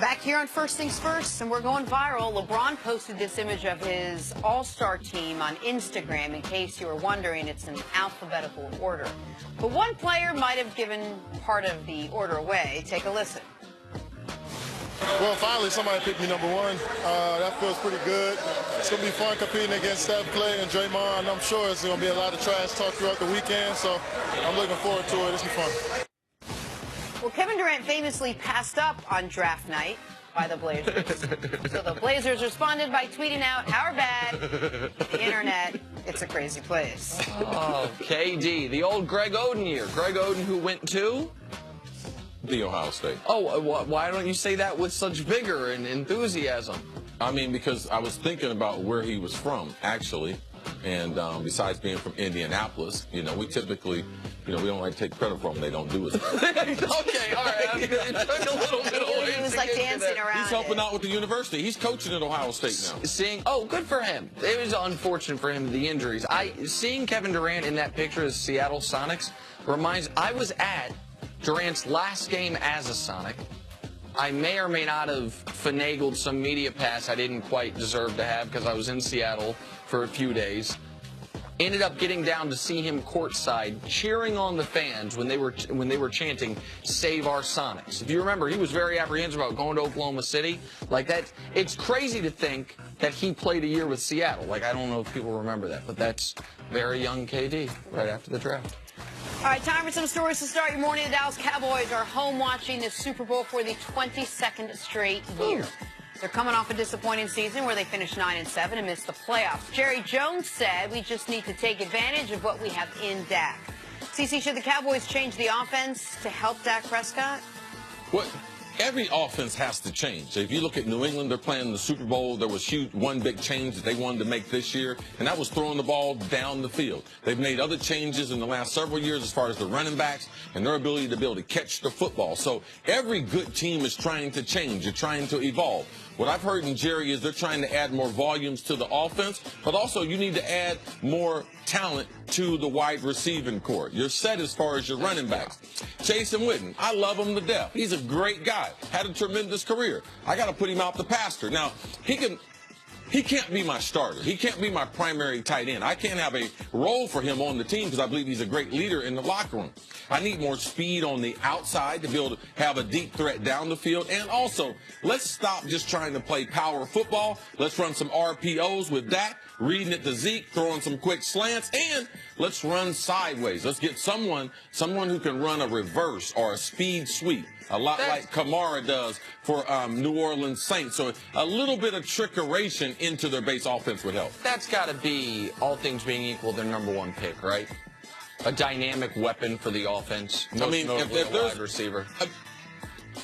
Back here on First Things First, and we're going viral. LeBron posted this image of his all-star team on Instagram. In case you were wondering, it's in alphabetical order. But one player might have given part of the order away. Take a listen. Well, finally somebody picked me number one. That feels pretty good. It's going to be fun competing against Steph, Clay, and Draymond. I'm sure it's going to be a lot of trash talk throughout the weekend, so I'm looking forward to it. It's going to be fun. Well, Kevin Durant famously passed up on draft night by the Blazers. So the Blazers responded by tweeting out, "How bad? The internet, it's a crazy place." Oh, KD, the old Greg Oden year. Greg Oden who went to? The Ohio State. Oh, why don't you say that with such vigor and enthusiasm? I mean, because I was thinking about where he was from, actually. And besides being from Indianapolis, you know, we typically, you know, we don't like to take credit from them. They don't do it. Okay, all right. It took a little bit away. He was like dancing around. He's helping out with the university. He's coaching at Ohio State now. Oh, good for him. It was unfortunate for him, the injuries. Seeing Kevin Durant in that picture as Seattle Sonics I was at Durant's last game as a Sonic. I may or may not have finagled some media pass I didn't quite deserve to have because I was in Seattle for a few days. Ended up getting down to see him courtside cheering on the fans when they were chanting "Save our Sonics." If you remember, he was very apprehensive about going to Oklahoma City. Like that, it's crazy to think that he played a year with Seattle. Like, I don't know if people remember that, but that's very young KD right after the draft. All right, time for some stories to start your morning. The Dallas Cowboys are home watching the Super Bowl for the 22nd straight year. They're coming off a disappointing season where they finished 9-7 and missed the playoffs. Jerry Jones said, "We just need to take advantage of what we have in Dak." CC, should the Cowboys change the offense to help Dak Prescott? What? Every offense has to change. If you look at New England, they're playing the Super Bowl. There was one big change that they wanted to make this year, and that was throwing the ball down the field. They've made other changes in the last several years as far as the running backs and their ability to be able to catch the football. So every good team is trying to change. They're trying to evolve. What I've heard in Jerry is they're trying to add more volumes to the offense, but also you need to add more talent to the wide receiving core. You're set as far as your running backs. Chase and Witten, I love him to death. He's a great guy. Had a tremendous career. I got to put him out the pasture. Now, he can't be my starter. He can't be my primary tight end. I can't have a role for him on the team because I believe he's a great leader in the locker room. I need more speed on the outside to be able to have a deep threat down the field. And also, let's stop just trying to play power football. Let's run some RPOs with Dak, reading it to Zeke, throwing some quick slants, and let's run sideways. Let's get someone who can run a reverse or a speed sweep. A lot like Kamara does for New Orleans Saints. So a little bit of trickeration into their base offense would help. That's got to be, all things being equal, their number one pick, right? A dynamic weapon for the offense. I mean, if there's wide receiver.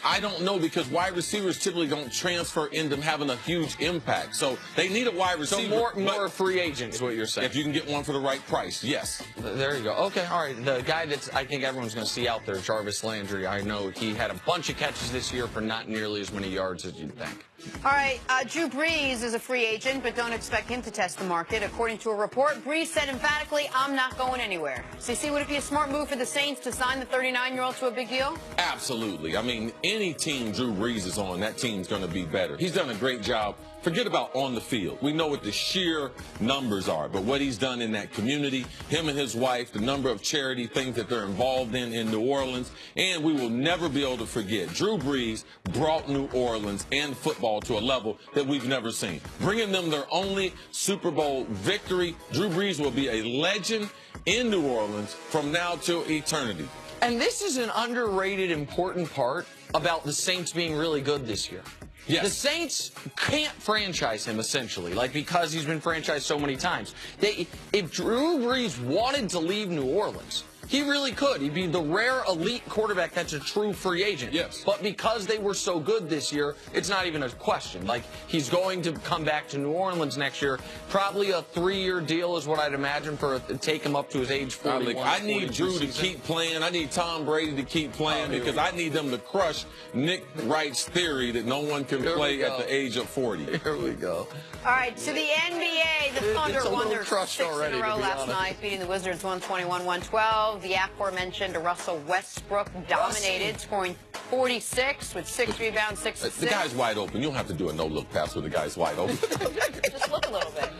I don't know because wide receivers typically don't transfer into having a huge impact. So they need a wide receiver. So more free agents is what you're saying. If you can get one for the right price, yes. There you go. Okay, all right. The guy that I think everyone's going to see out there, Jarvis Landry, I know he had a bunch of catches this year for not nearly as many yards as you'd think. All right, Drew Brees is a free agent, but don't expect him to test the market. According to a report, Brees said emphatically, "I'm not going anywhere." CC, would it be a smart move for the Saints to sign the 39-year-old to a big deal? Absolutely. I mean, any team Drew Brees is on, that team's going to be better. He's done a great job. Forget about on the field. We know what the sheer numbers are, but what he's done in that community, him and his wife, the number of charity things that they're involved in New Orleans, and we will never be able to forget. Drew Brees brought New Orleans and football to a level that we've never seen. Bringing them their only Super Bowl victory, Drew Brees will be a legend in New Orleans from now till eternity. And this is an underrated, important part about the Saints being really good this year. Yes. The Saints can't franchise him, essentially, because he's been franchised so many times. If Drew Brees wanted to leave New Orleans, he really could. He'd be the rare elite quarterback that's a true free agent. Yes. But because they were so good this year, it's not even a question. He's going to come back to New Orleans next year. Probably a 3-year deal is what I'd imagine take him up to his age 41. I need Drew to keep playing. I need Tom Brady to keep playing because I need them to crush Nick Wright's theory that no one can play at the age of 40. Here we go. All right, to the NBA, the Thunder won their 6th in a row last night, beating the Wizards 121-112. The aforementioned Russell Westbrook dominated, scoring 46 with 6 rebounds, 6 assists. The guy's wide open. You don't have to do a no-look pass when the guy's wide open. Just look a little bit.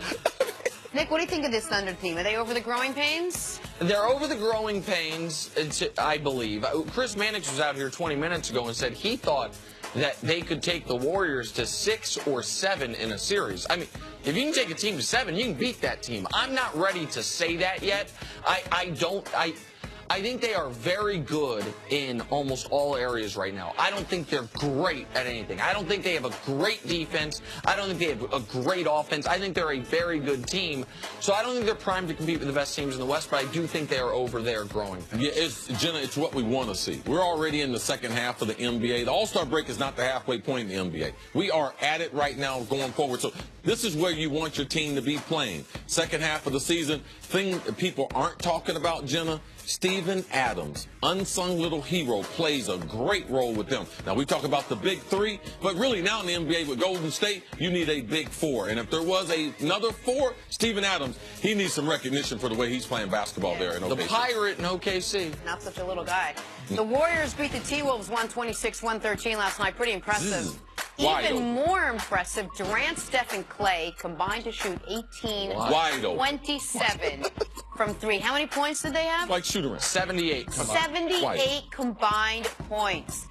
Nick, what do you think of this Thunder team? Are they over the growing pains? They're over the growing pains, I believe. Chris Mannix was out here 20 minutes ago and said he thought that they could take the Warriors to 6 or 7 in a series. I mean, if you can take a team to 7, you can beat that team. I'm not ready to say that yet. I think they are very good in almost all areas right now. I don't think they're great at anything. I don't think they have a great defense. I don't think they have a great offense. I think they're a very good team. So I don't think they're primed to compete with the best teams in the West, but I do think they are over there growing. Yeah, Jenna, it's what we want to see. We're already in the second half of the NBA. The All-Star break is not the halfway point in the NBA. We are at it right now going forward. So this is where you want your team to be playing. Second half of the season, thing that people aren't talking about, Jenna, Steven Adams, unsung little hero, plays a great role with them. Now, we talk about the big three, but really now in the NBA with Golden State, you need a big four. And if there was another four, Steven Adams, he needs some recognition for the way he's playing basketball there in OKC. The Pirate in OKC. Not such a little guy. The Warriors beat the T-Wolves 126-113 last night. Pretty impressive. Even more impressive, Durant, Steph, and Clay combined to shoot 27 from 3. How many points did they have? Like shoot around. 78. 78 combined points.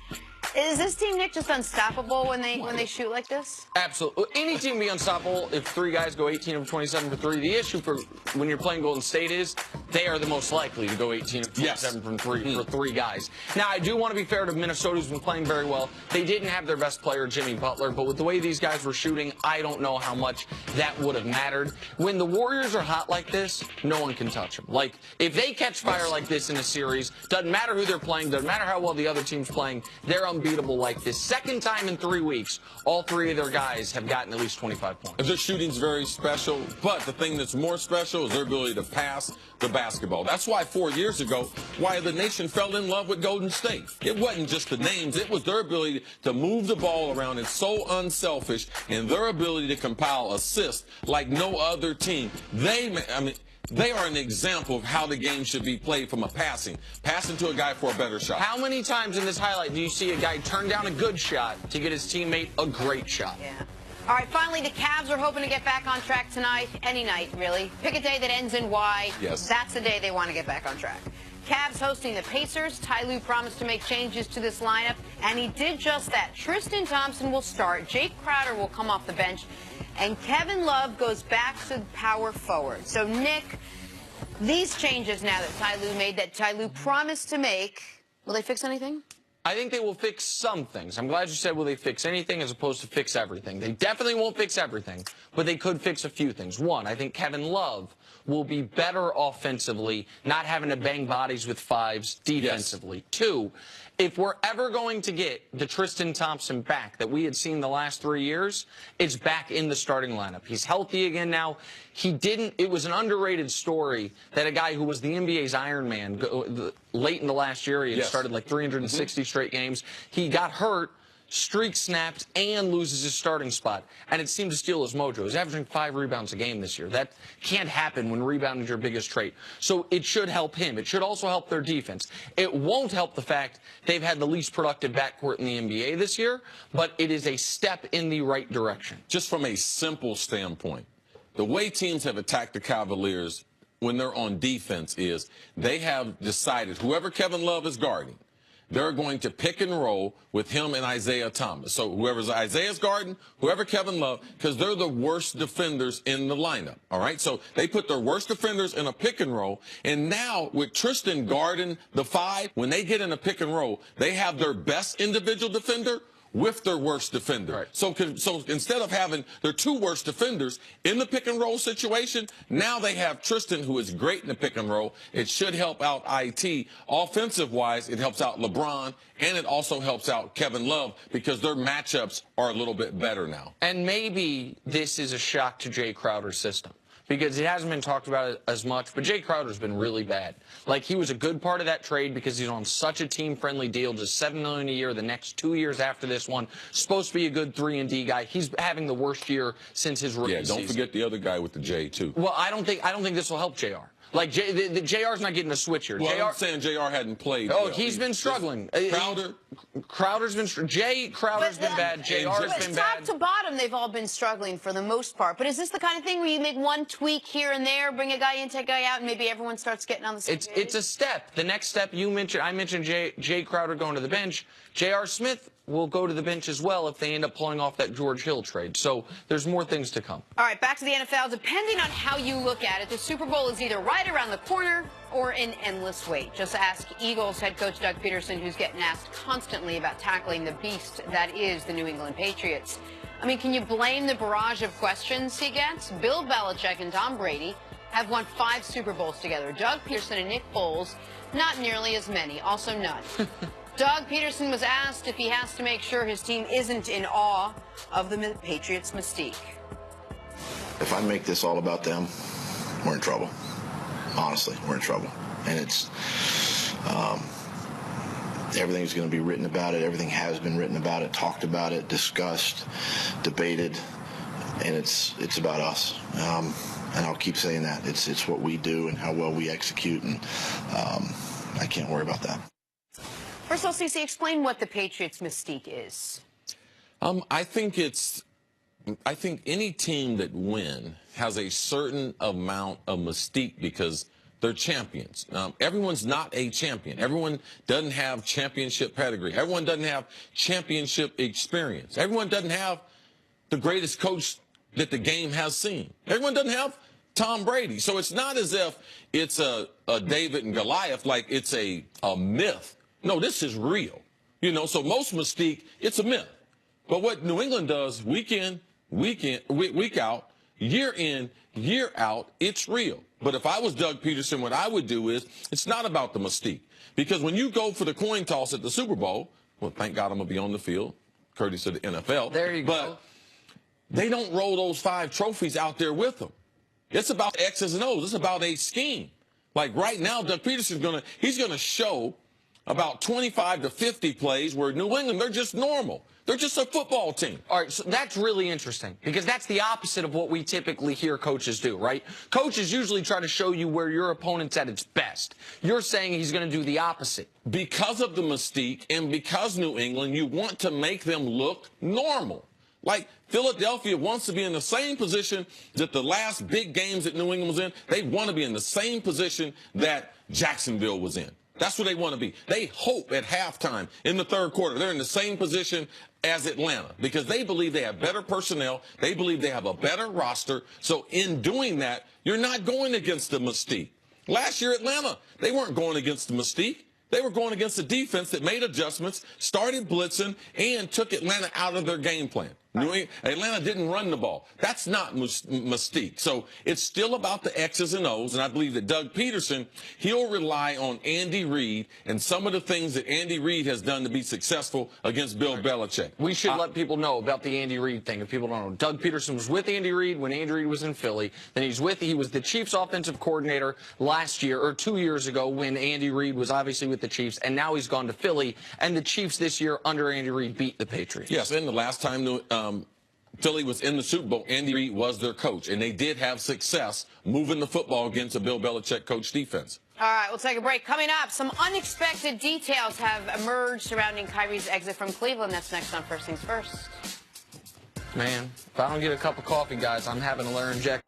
Is this team, Nick, just unstoppable when they shoot like this? Absolutely. Any team can be unstoppable if 3 guys go 18 of 27 for 3. The issue for when you're playing Golden State is they are the most likely to go 18 of 27 from 3 for 3 guys. Now, I do want to be fair to Minnesota, who's been playing very well. They didn't have their best player, Jimmy Butler, but with the way these guys were shooting, I don't know how much that would have mattered. When the Warriors are hot like this, no one can touch them. Like, if they catch fire like this in a series, doesn't matter who they're playing, doesn't matter how well the other team's playing, they're unbeatable like this. Second time in 3 weeks, all 3 of their guys have gotten at least 25 points. Their shooting's very special, but the thing that's more special is their ability to pass the basketball. That's why 4 years ago, why the nation fell in love with Golden State. It wasn't just the names, it was their ability to move the ball around. It's so unselfish, and their ability to compile assists like no other team. They are an example of how the game should be played from a passing to a guy for a better shot. How many times in this highlight do you see a guy turn down a good shot to get his teammate a great shot? Yeah. All right, finally, the Cavs are hoping to get back on track tonight. Any night, really. Pick a day that ends in Y. Yes. That's the day they want to get back on track. Cavs hosting the Pacers. Ty Lue promised to make changes to this lineup, and he did just that. Tristan Thompson will start. Jake Crowder will come off the bench, and Kevin Love goes back to power forward. So, Nick, these changes now that Ty Lue made, that Ty Lue promised to make, will they fix anything? I think they will fix some things. I'm glad you said will they fix anything as opposed to fix everything. They definitely won't fix everything, but they could fix a few things. One, I think Kevin Love will be better offensively, not having to bang bodies with fives defensively. Yes. Two, if we're ever going to get the Tristan Thompson back that we had seen the last 3 years, it's back in the starting lineup. He's healthy again now. It was an underrated story that a guy who was the NBA's Iron Man late in the last year, he had started like 360 straight games. He got hurt, streak snaps, and loses his starting spot. And it seemed to steal his mojo. He's averaging 5 rebounds a game this year. That can't happen when rebounding is your biggest trait. So it should help him. It should also help their defense. It won't help the fact they've had the least productive backcourt in the NBA this year, but it is a step in the right direction. Just from a simple standpoint, the way teams have attacked the Cavaliers when they're on defense is they have decided whoever Kevin Love is guarding, they're going to pick and roll with him and Isaiah Thomas. So whoever's Isaiah's guarding, whoever Kevin Love, because they're the worst defenders in the lineup, all right? So they put their worst defenders in a pick and roll, and now with Tristan guarding the 5, when they get in a pick and roll, they have their best individual defender with their worst defender. Right. So instead of having their 2 worst defenders in the pick and roll situation, now they have Tristan, who is great in the pick and roll. It should help out IT. Offensive-wise, it helps out LeBron, and it also helps out Kevin Love because their matchups are a little bit better now. And maybe this is a shock to Jay Crowder's system, because it hasn't been talked about as much, but Jay Crowder's been really bad. Like, he was a good part of that trade because he's on such a team-friendly deal, just $7 million a year the next 2 years after this one. Supposed to be a good 3-and-D guy. He's having the worst year since his rookie season. Yeah, don't forget the other guy with the J, too. Well, I don't think this will help JR. Like, JR's not getting a switch here. Well, I'm saying JR hadn't played. Oh, well. he's been struggling. Crowder's been Crowder's been bad. JR's been bad. Top to bottom, they've all been struggling for the most part. But is this the kind of thing where you make one tweak here and there, bring a guy in, take a guy out, and maybe everyone starts getting on the same page? It's a step. The next step I mentioned Jay Crowder going to the bench. J.R. Smith will go to the bench as well if they end up pulling off that George Hill trade. So there's more things to come. All right, back to the NFL. Depending on how you look at it, the Super Bowl is either right around the corner or an endless wait. Just ask Eagles head coach Doug Peterson, who's getting asked constantly about tackling the beast that is the New England Patriots. I mean, can you blame the barrage of questions he gets? Bill Belichick and Tom Brady have won 5 Super Bowls together. Doug Peterson and Nick Foles, not nearly as many, also none. Doug Peterson was asked if he has to make sure his team isn't in awe of the Patriots' mystique. If I make this all about them, we're in trouble. Honestly, we're in trouble. And it's everything's going to be written about it. Everything has been written about it, talked about it, discussed, debated, and it's about us. And I'll keep saying that. It's what we do and how well we execute, and I can't worry about that. First of all, CeCe, explain what the Patriots' mystique is. I think any team that wins has a certain amount of mystique because they're champions. Everyone's not a champion. Everyone doesn't have championship pedigree. Everyone doesn't have championship experience. Everyone doesn't have the greatest coach that the game has seen. Everyone doesn't have Tom Brady. So it's not as if it's a David and Goliath, like it's a myth. No, this is real. So most mystique, it's a myth. But what New England does week in, week out, year in, year out, it's real. But if I was Doug Peterson, what I would do is, it's not about the mystique. Because when you go for the coin toss at the Super Bowl, well, thank God I'm going to be on the field, courtesy of the NFL. There you go. But they don't roll those 5 trophies out there with them. It's about X's and O's. It's about a scheme. Like right now, Doug Peterson's going to show about 25 to 50 plays where New England, they're just normal. They're just a football team. All right, so that's really interesting because that's the opposite of what we typically hear coaches do, right? Coaches usually try to show you where your opponent's at its best. You're saying he's going to do the opposite. Because of the mystique and because New England, you want to make them look normal. Like Philadelphia wants to be in the same position that the last big games that New England was in. They want to be in the same position that Jacksonville was in. That's where they want to be. They hope at halftime in the third quarter they're in the same position as Atlanta because they believe they have better personnel. They believe they have a better roster. So in doing that, you're not going against the mystique. Last year, Atlanta, they weren't going against the mystique. They were going against a defense that made adjustments, started blitzing, and took Atlanta out of their game plan. Atlanta didn't run the ball. That's not mystique. So it's still about the X's and O's, and I believe that Doug Peterson, he'll rely on Andy Reid and some of the things that Andy Reid has done to be successful against Bill Belichick. We should let people know about the Andy Reid thing if people don't know. Doug Peterson was with Andy Reid when Andy Reid was in Philly. Then he was the Chiefs offensive coordinator last year or 2 years ago when Andy Reid was obviously with the Chiefs, and now he's gone to Philly, and the Chiefs this year under Andy Reid beat the Patriots. Yes, and the last time Philly was in the Super Bowl, Andy Reid was their coach, and they did have success moving the football against a Bill Belichick coach defense. All right, we'll take a break. Coming up, some unexpected details have emerged surrounding Kyrie's exit from Cleveland. That's next on First Things First. Man, if I don't get a cup of coffee, guys, I'm having a laryngitis.